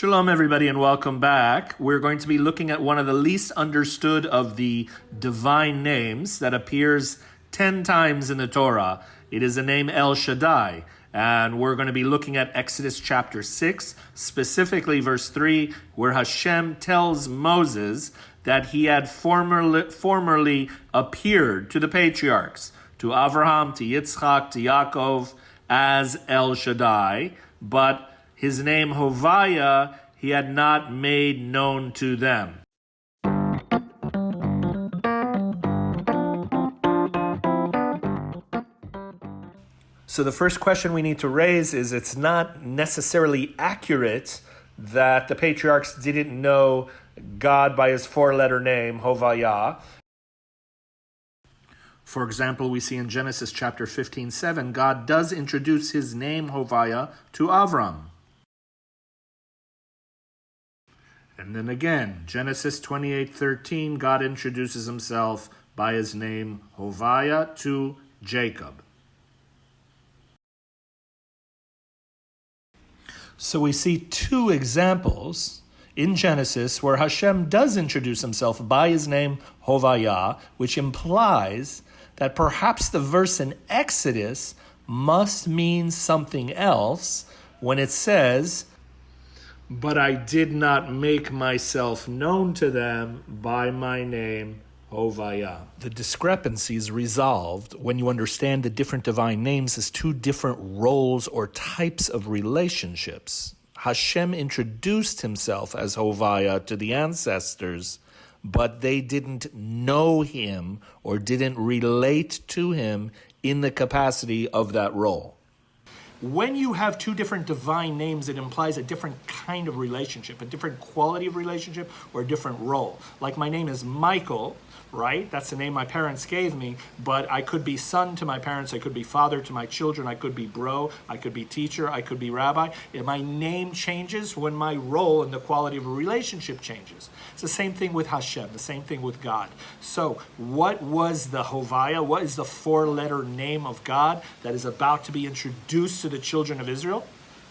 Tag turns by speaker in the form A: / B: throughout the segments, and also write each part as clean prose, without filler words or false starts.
A: Shalom, everybody, and welcome back. We're going to be looking at one of the least understood of the divine names that appears 10 times in the Torah. It is the name El-Shaddai, and we're going to be looking at Exodus chapter 6, specifically verse 3, where HaShem tells Moses that he had formerly appeared to the patriarchs, to Avraham, to Yitzchak, to Yaakov, as El-Shaddai, but his name Hovaya he had not made known to them. So the first question we need to raise is it's not necessarily accurate that the patriarchs didn't know God by his four-letter name, Hovaya. For example, we see in Genesis chapter 15:7, God does introduce his name Hovaya to Avram. And then again, Genesis 28:13, God introduces himself by his name Hovaya to Jacob. So we see two examples in Genesis where HaShem does introduce himself by his name Hovaya, which implies that perhaps the verse in Exodus must mean something else when it says, "But I did not make myself known to them by my name Hovaya." The discrepancy is resolved when you understand the different divine names as two different roles or types of relationships. Hashem introduced himself as Hovaya to the ancestors, but they didn't know him or didn't relate to him in the capacity of that role. When you have two different divine names, it implies a different kind of relationship, a different quality of relationship, or a different role. Like my name is Michael, right? That's the name my parents gave me, but I could be son to my parents, I could be father to my children, I could be bro, I could be teacher, I could be rabbi. And my name changes when my role and the quality of a relationship changes. It's the same thing with Hashem, the same thing with God. So what was the Hovaya? What is the four-letter name of God that is about to be introduced to the children of Israel?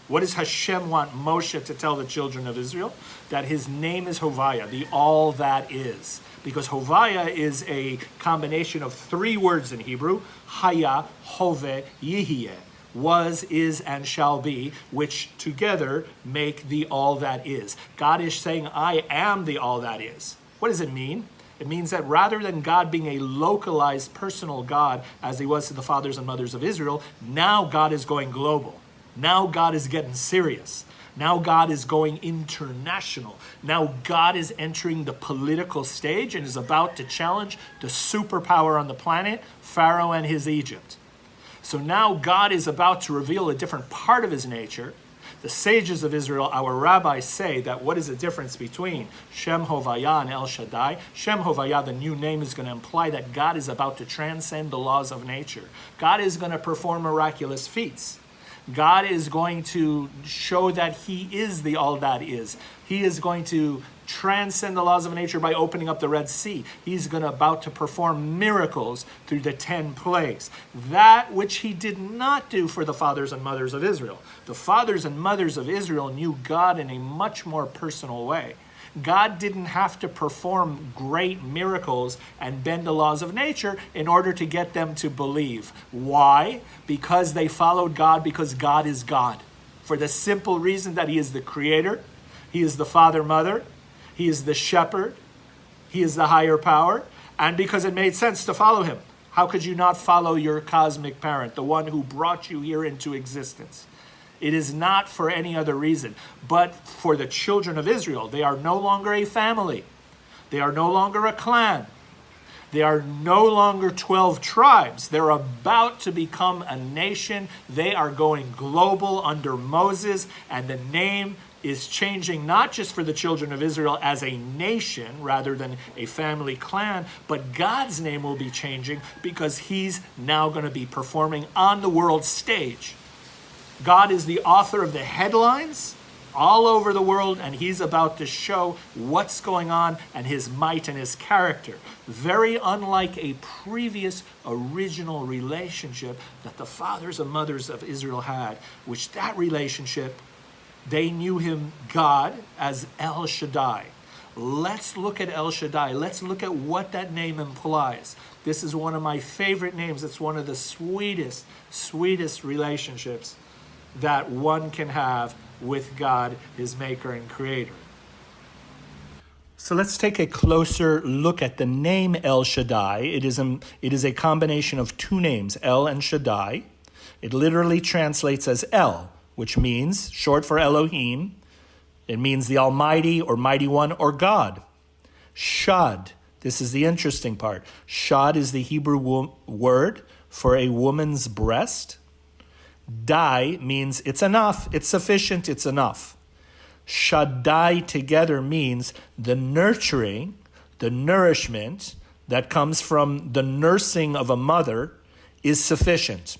A: What does Hashem want Moshe to tell the children of Israel? That his name is Hovaya, the all that is. Because Hovaya is a combination of three words in Hebrew, Haya, Hove, Yihye, was, is, and shall be, which together make the all that is. God is saying, I am the all that is. What does it mean? It means that rather than God being a localized, personal God, as he was to the fathers and mothers of Israel, now God is going global. Now God is getting serious. Now God is going international. Now God is entering the political stage and is about to challenge the superpower on the planet, Pharaoh and his Egypt. So now God is about to reveal a different part of his nature. The sages of Israel, our rabbis, say that what is the difference between Shem Hovaya and El-Shaddai? Shem Hovaya, the new name, is going to imply that God is about to transcend the laws of nature. God is going to perform miraculous feats. God is going to show that he is the all that is. He is going to transcend the laws of nature by opening up the Red Sea. He's about to perform miracles through the 10 plagues. That which he did not do for the fathers and mothers of Israel. The fathers and mothers of Israel knew God in a much more personal way. God didn't have to perform great miracles and bend the laws of nature in order to get them to believe. Why? Because they followed God because God is God. For the simple reason that he is the creator, he is the father, mother, he is the shepherd, he is the higher power, and because it made sense to follow him. How could you not follow your cosmic parent, the one who brought you here into existence? It is not for any other reason, but for the children of Israel. They are no longer a family. They are no longer a clan. They are no longer 12 tribes. They're about to become a nation. They are going global under Moses, and the name is changing not just for the children of Israel as a nation rather than a family clan, but God's name will be changing because he's now going to be performing on the world stage. God is the author of the headlines all over the world, and he's about to show what's going on and his might and his character. Very unlike a previous original relationship that the fathers and mothers of Israel had, which that relationship They knew him, God, as El-Shaddai. Let's look at El-Shaddai. Let's look at what that name implies. This is one of my favorite names. It's one of the sweetest relationships that one can have with God, his maker and creator. So let's take a closer look at the name El-Shaddai. It is a combination of two names, El and Shaddai. It literally translates as El, which means, short for Elohim, it means the Almighty or Mighty One or God. Shad, this is the interesting part. Shad is the Hebrew word for a woman's breast. Dai means it's enough, it's sufficient, it's enough. Shaddai together means the nurturing, the nourishment that comes from the nursing of a mother is sufficient.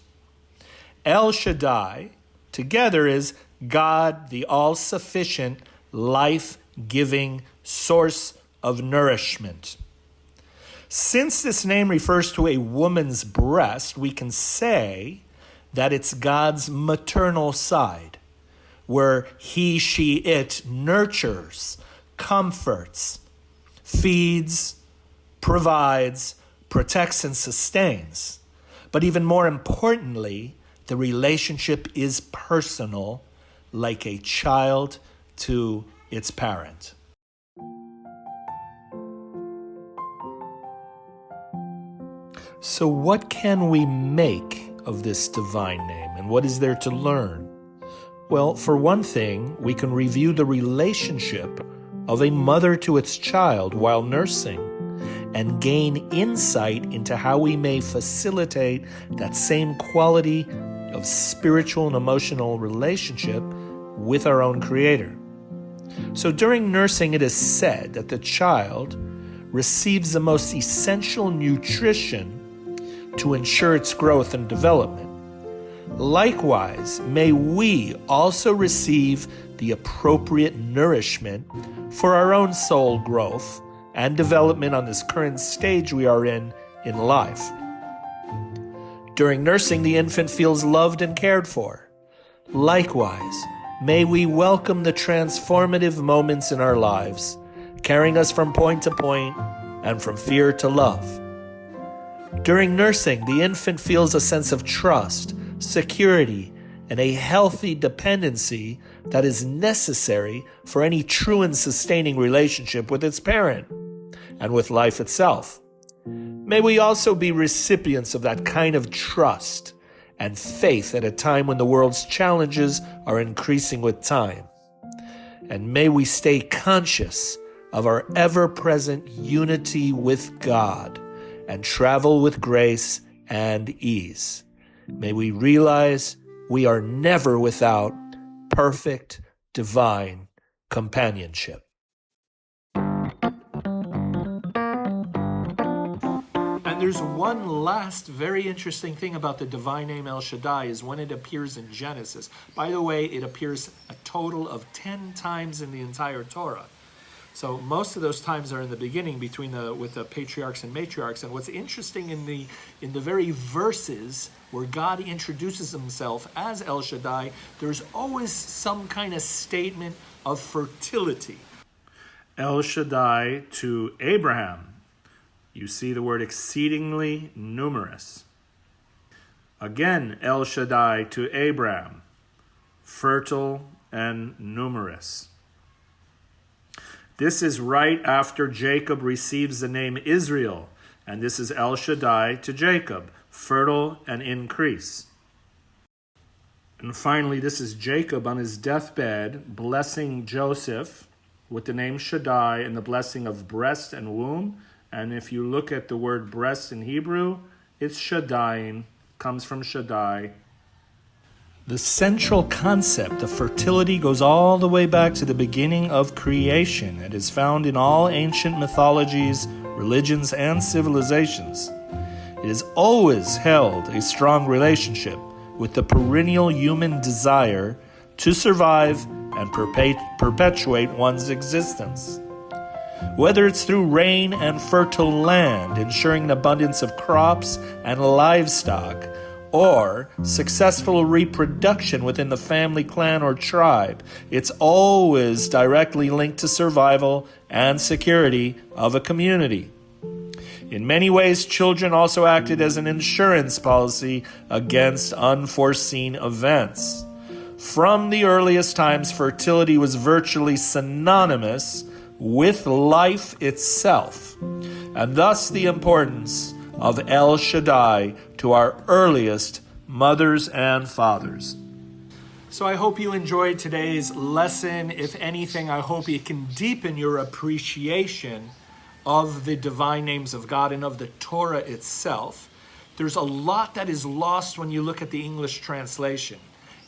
A: El-Shaddai together is God, the all-sufficient, life-giving source of nourishment. Since this name refers to a woman's breast, we can say that it's God's maternal side, where he, she, it nurtures, comforts, feeds, provides, protects, and sustains. But even more importantly, the relationship is personal, like a child to its parent. So what can we make of this divine name, and what is there to learn? Well, for one thing, we can review the relationship of a mother to its child while nursing and gain insight into how we may facilitate that same quality of spiritual and emotional relationship with our own Creator. So during nursing, it is said that the child receives the most essential nutrition to ensure its growth and development. Likewise, may we also receive the appropriate nourishment for our own soul growth and development on this current stage we are in life. During nursing, the infant feels loved and cared for. Likewise, may we welcome the transformative moments in our lives, carrying us from point to point and from fear to love. During nursing, the infant feels a sense of trust, security, and a healthy dependency that is necessary for any true and sustaining relationship with its parent and with life itself. May we also be recipients of that kind of trust and faith at a time when the world's challenges are increasing with time. And may we stay conscious of our ever-present unity with God and travel with grace and ease. May we realize we are never without perfect, divine companionship. And there's one last very interesting thing about the divine name El-Shaddai is when it appears in Genesis. By the way, it appears a total of 10 times in the entire Torah. So most of those times are in the beginning with the patriarchs and matriarchs. And what's interesting in the very verses where God introduces himself as El-Shaddai, there's always some kind of statement of fertility. El-Shaddai to Abraham. You see the word exceedingly numerous. Again, El-Shaddai to Abraham, fertile and numerous. This is right after Jacob receives the name Israel, and this is El-Shaddai to Jacob, fertile and increase. And finally, this is Jacob on his deathbed, blessing Joseph with the name Shaddai and the blessing of breast and womb. And if you look at the word breast in Hebrew, it's Shaddai, comes from Shaddai. The central concept of fertility goes all the way back to the beginning of creation. It is found in all ancient mythologies, religions, and civilizations. It has always held a strong relationship with the perennial human desire to survive and perpetuate one's existence. Whether it's through rain and fertile land, ensuring an abundance of crops and livestock, or successful reproduction within the family, clan, or tribe. It's always directly linked to survival and security of a community. In many ways, children also acted as an insurance policy against unforeseen events. From the earliest times, fertility was virtually synonymous with life itself, and thus the importance of El-Shaddai to our earliest mothers and fathers. So I hope you enjoyed today's lesson. If anything, I hope it can deepen your appreciation of the divine names of God and of the Torah itself. There's a lot that is lost when you look at the English translation.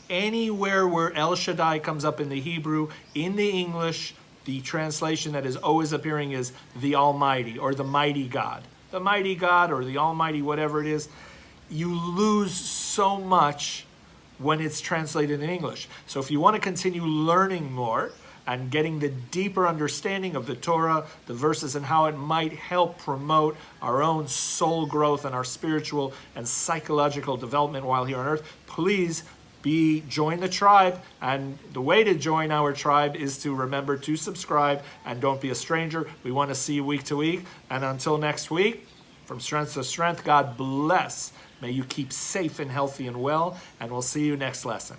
A: Anywhere where El-Shaddai comes up in the Hebrew, in the English, the translation that is always appearing is the Almighty or the Mighty God. The Mighty God or the Almighty, whatever it is. You lose so much when it's translated in English. So if you want to continue learning more and getting the deeper understanding of the Torah, the verses, and how it might help promote our own soul growth and our spiritual and psychological development while here on earth, please join the tribe. And the way to join our tribe is to remember to subscribe and don't be a stranger. We want to see you week to week. And until next week, from strength to strength, God bless. May you keep safe and healthy and well, and we'll see you next lesson.